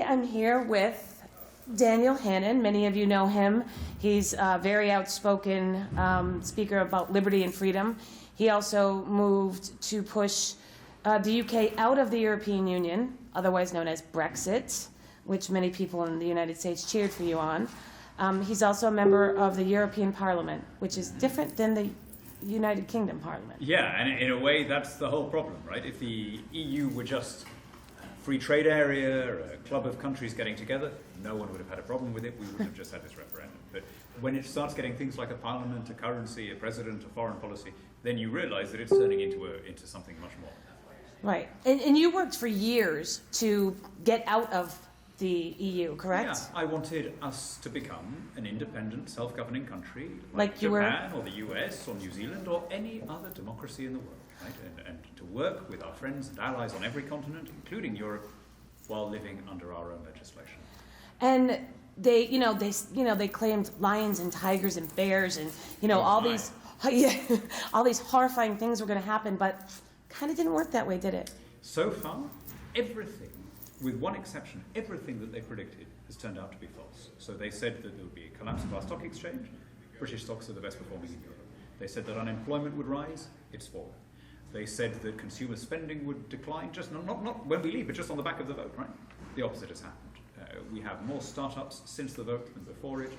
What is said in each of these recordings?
I'm here with Daniel Hannan. Many of you know him. He's a very outspoken speaker about liberty and freedom. He also moved to push the UK out of the European Union, otherwise known as BREXIT, which many people in the United States cheered for you on. He's also a member of the European Parliament, which is different than the United Kingdom Parliament. Yeah, and in a way that's the whole problem, right? If the EU were just a free trade area, a club of countries getting together, no one would have had a problem with it. We wouldn't have just had this referendum. But when it starts getting things like a parliament, a currency, a president, a foreign policy, then you realize that it's turning into something much more. Right. And you worked for years to get out of the EU, correct? Yeah, I wanted us to become an independent, self-governing country like Japan or the US or New Zealand or any other democracy in the world, right? And to work with our friends and allies on every continent, including Europe, while living under our own legislation. And they claimed lions and tigers and bears and all these horrifying things were going to happen, but kind of didn't work that way, did it? So far, everything, with one exception, everything that they predicted has turned out to be false. So they said that there would be a collapse of our stock exchange. British stocks are the best performing in Europe. They said that unemployment would rise. It's fallen. They said that consumer spending would decline, just not when we leave, but just on the back of the vote, right? The opposite has happened. We have more startups since the vote than before it.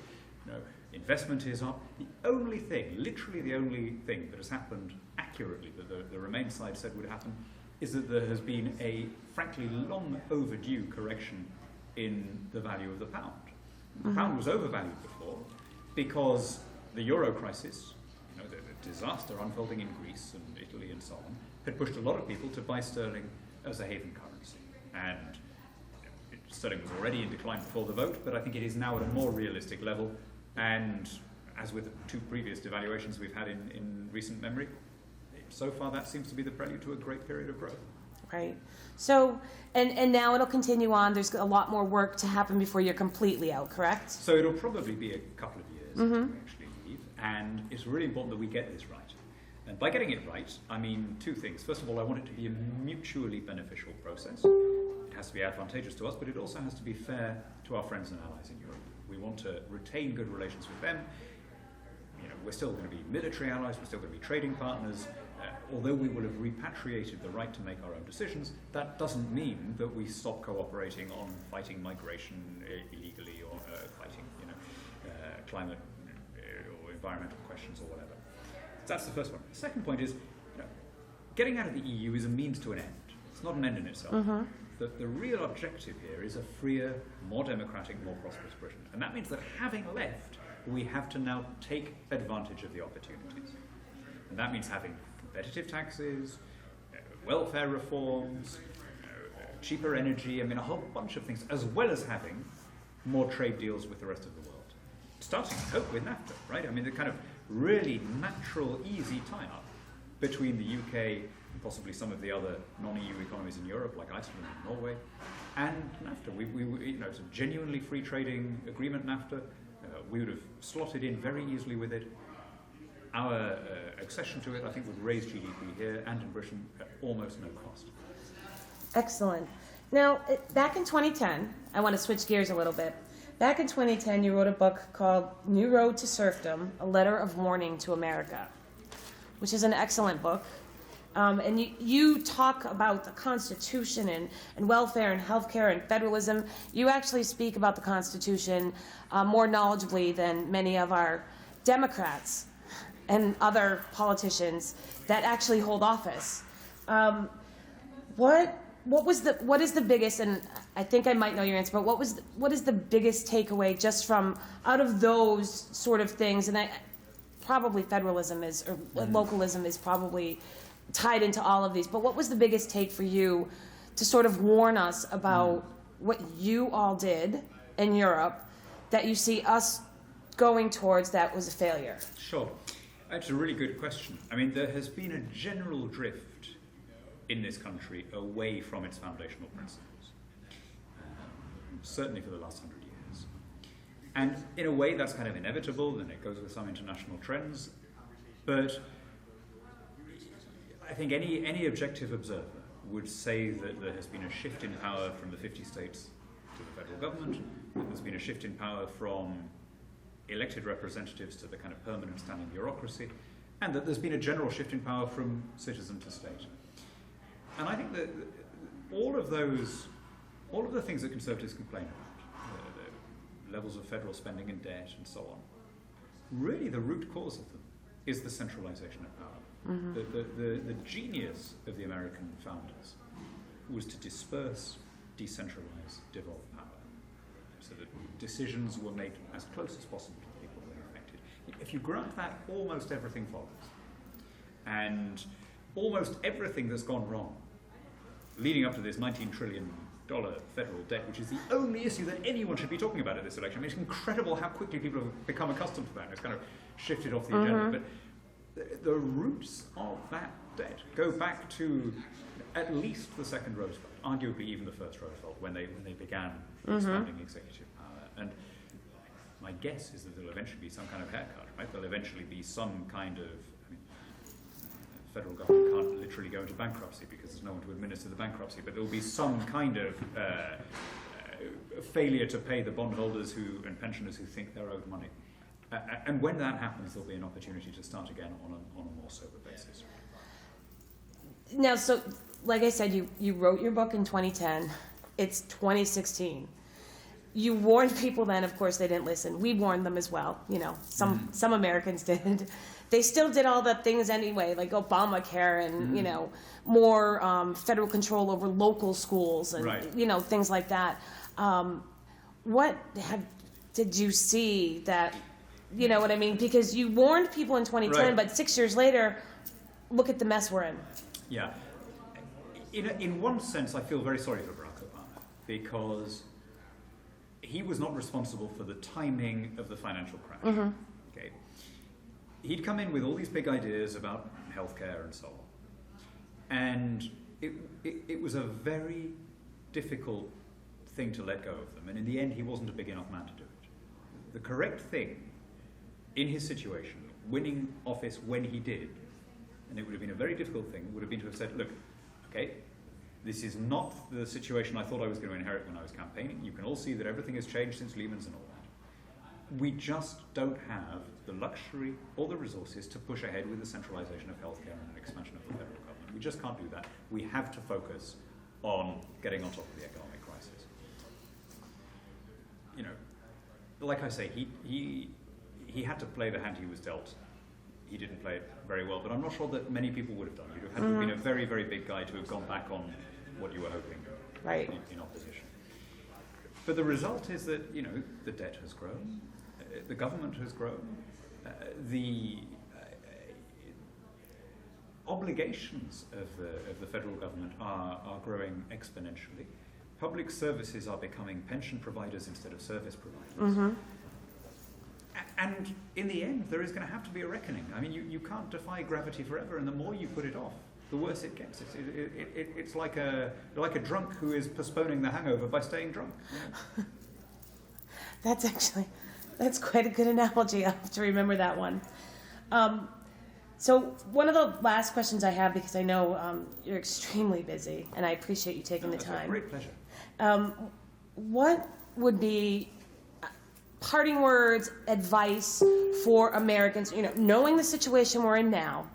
Investment is up. The only thing, literally the only thing that has happened accurately that the Remain side said would happen is that there has been a, frankly, long overdue correction in the value of the pound. The pound was overvalued before because the euro crisis, the disaster unfolding in Greece and Italy and so on, had pushed a lot of people to buy sterling as a haven currency. And sterling was already in decline before the vote, but I think it is now at a more realistic level. And as with the two previous devaluations we've had in recent memory, so far that seems to be the prelude to a great period of growth. Right. So, and now it'll continue on. There's a lot more work to happen before you're completely out, correct? So it'll probably be a couple of years before we actually leave. And it's really important that we get this right. And by getting it right, I mean two things. First of all, I want it to be a mutually beneficial process. It has to be advantageous to us, but it also has to be fair to our friends and allies in Europe. We want to retain good relations with them. We're still going to be military allies, we're still going to be trading partners. Although we will have repatriated the right to make our own decisions, that doesn't mean that we stop cooperating on fighting migration illegally or fighting climate or environmental questions or whatever. That's the first one. The second point is, getting out of the EU is a means to an end. It's not an end in itself. The real objective here is a freer, more democratic, more prosperous Britain. And that means that having left, we have to now take advantage of the opportunities. And that means having competitive taxes, welfare reforms, cheaper energy, a whole bunch of things, as well as having more trade deals with the rest of the world. Starting, I hope, with NAFTA, right? The kind of really natural, easy tie-up between the UK and possibly some of the other non-EU economies in Europe, like Iceland and Norway, and NAFTA. It's a genuinely free trading agreement, NAFTA. We would have slotted in very easily with it. Our accession to it, I think, would raise GDP here and in Britain at almost no cost. Excellent. Now, back in 2010, I want to switch gears a little bit. Back in 2010, you wrote a book called New Road to Serfdom, A Letter of Warning to America, which is an excellent book. And you talk about the Constitution and welfare and healthcare and federalism. You actually speak about the Constitution more knowledgeably than many of our Democrats and other politicians that actually hold office. What is the biggest, and I think I might know your answer, but what is the biggest takeaway just from out of those sort of things? And probably federalism or localism is probably tied into all of these, but what was the biggest take for you to sort of warn us about what you all did in Europe that you see us going towards that was a failure? Sure. That's a really good question. There has been a general drift in this country away from its foundational principles, certainly for the last 100 years. And in a way that's kind of inevitable, and it goes with some international trends, but I think any objective observer would say that there has been a shift in power from the 50 states to the federal government, that there's been a shift in power from elected representatives to the kind of permanent standing bureaucracy, and that there's been a general shift in power from citizen to state. And I think that all of the things that Conservatives complain about, the levels of federal spending and debt and so on, really the root cause of them is the centralization of power. Mm-hmm. The genius of the American founders was to disperse, decentralize, devolve power, so that decisions were made as close as possible to the people who were affected. If you grant that, almost everything follows. And almost everything that's gone wrong, leading up to this $19 trillion federal debt, which is the only issue that anyone should be talking about at this election. I mean, it's incredible how quickly people have become accustomed to that. It's kind of shifted off the agenda. But the roots of that debt go back to at least the second Roosevelt, arguably even the first Roosevelt, when they began expanding executive power. And my guess is that there'll eventually be some kind of haircut, right? There'll eventually be some kind of, the federal government can't literally go into bankruptcy because there's no one to administer the bankruptcy, but there'll be some kind of failure to pay the bondholders and pensioners who think they're owed money. And when that happens, there'll be an opportunity to start again on a more sober basis. Now, so like I said, you wrote your book in 2010. It's 2016. You warned people then, of course, they didn't listen. We warned them as well. You know, some Americans did. They still did all the things anyway, like Obamacare and, you know, more federal control over local schools and, you know, things like that. What did you see that, you know what I mean? Because you warned people in 2010, but 6 years later, look at the mess we're in. Yeah. In one sense, I feel very sorry for Barack Obama, because he was not responsible for the timing of the financial crash. Okay. He'd come in with all these big ideas about healthcare and so on. And it was a very difficult thing to let go of them. And in the end, he wasn't a big enough man to do it. The correct thing in his situation, winning office when he did, and it would have been a very difficult thing, would have been to have said, look, okay, this is not the situation I thought I was going to inherit when I was campaigning. You can all see that everything has changed since Lehman's and all that. We just don't have the luxury or the resources to push ahead with the centralization of healthcare and an expansion of the federal government. We just can't do that. We have to focus on getting on top of the economic crisis. You know, like I say, he had to play the hand he was dealt. He didn't play it very well, but I'm not sure that many people would have done. You'd have had to have been a very, very big guy to have gone back on what you were hoping in opposition. But the result is that, you know, the debt has grown, the government has grown, the obligations of the federal government are growing exponentially. Public services are becoming pension providers instead of service providers. And in the end, there is going to have to be a reckoning. I mean, you can't defy gravity forever, and the more you put it off, the worse it gets. It's like a drunk who is postponing the hangover by staying drunk. You know? That's quite a good analogy. I'll have to remember that one. So one of the last questions I have, because I know you're extremely busy, and I appreciate you taking the time. It's a great pleasure. What would be parting words, advice for Americans, you know, knowing the situation we're in now,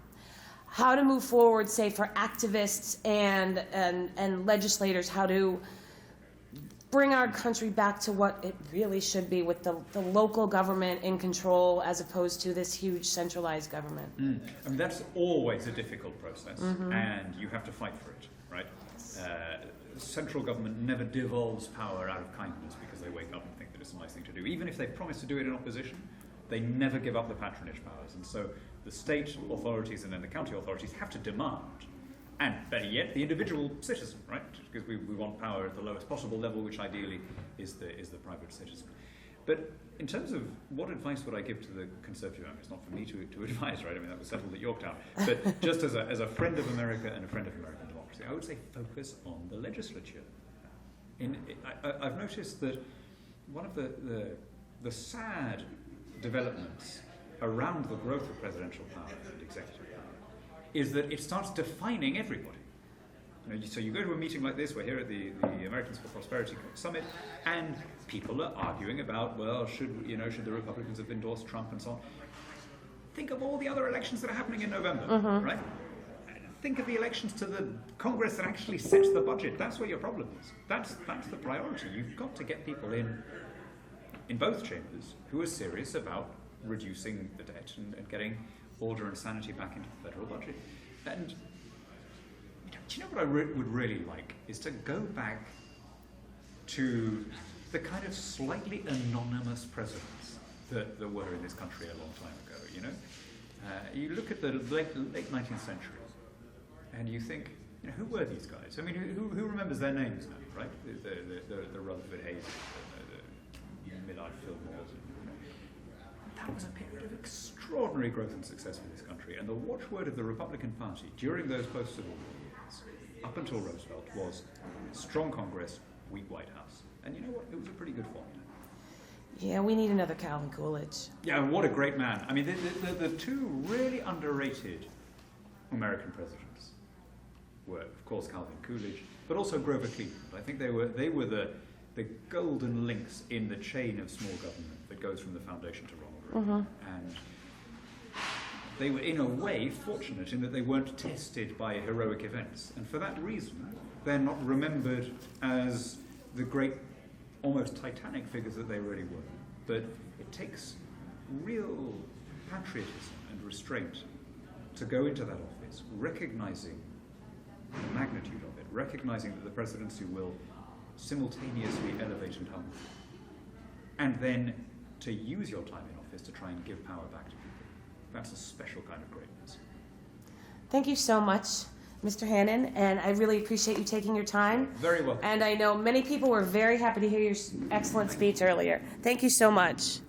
how to move forward, say, for activists and legislators, how to bring our country back to what it really should be, with the local government in control as opposed to this huge centralized government? I mean, that's always a difficult process, and you have to fight for it, right? Central government never devolves power out of kindness because they wake up and think that it's a nice thing to do. Even if they promise to do it in opposition, they never give up the patronage powers. And so the state authorities and then the county authorities have to demand, and better yet, the individual citizen, right? Because we want power at the lowest possible level, which ideally is the private citizen. But in terms of what advice would I give to the Conservative, I mean, it's not for me to advise, right? I mean, that was settled at Yorktown. But just as a friend of America and a friend of American democracy, I would say focus on the legislature. I've noticed that one of the sad developments around the growth of presidential power and executive power is that it starts defining everybody. So you go to a meeting like this, we're here at the Americans for Prosperity Summit, and people are arguing about, well, should the Republicans have endorsed Trump and so on. Think of all the other elections that are happening in November, right? Think of the elections to the Congress that actually sets the budget. That's where your problem is. That's the priority. You've got to get people in both chambers who are serious about reducing the debt and getting order and sanity back into the federal budget. And do you know what I would really like is to go back to the kind of slightly anonymous presidents that were in this country a long time ago. You look at the late 19th century, and you think, who were these guys? I mean, who remembers their names now, right? The Rutherford Hayes, the Millard Fillmores. That was a period of extraordinary growth and success for this country, and the watchword of the Republican Party during those post-Civil War years, up until Roosevelt, was strong Congress, weak White House. And you know what? It was a pretty good formula. Yeah, we need another Calvin Coolidge. Yeah, what a great man. I mean, the two really underrated American presidents were, of course, Calvin Coolidge, but also Grover Cleveland. I think they were the golden links in the chain of small government that goes from the foundation to Ronald Reagan. And they were, in a way, fortunate in that they weren't tested by heroic events. And for that reason, they're not remembered as the great, almost titanic figures that they really were. But it takes real patriotism and restraint to go into that office, recognizing the magnitude of it, recognizing that the presidency will simultaneously elevate and humble, and then to use your time in office to try and give power back to people. That's a special kind of greatness. Thank you so much, Mr. Hannan, and I really appreciate you taking your time. Very well. And I know many people were very happy to hear your excellent speech earlier. Thank you so much.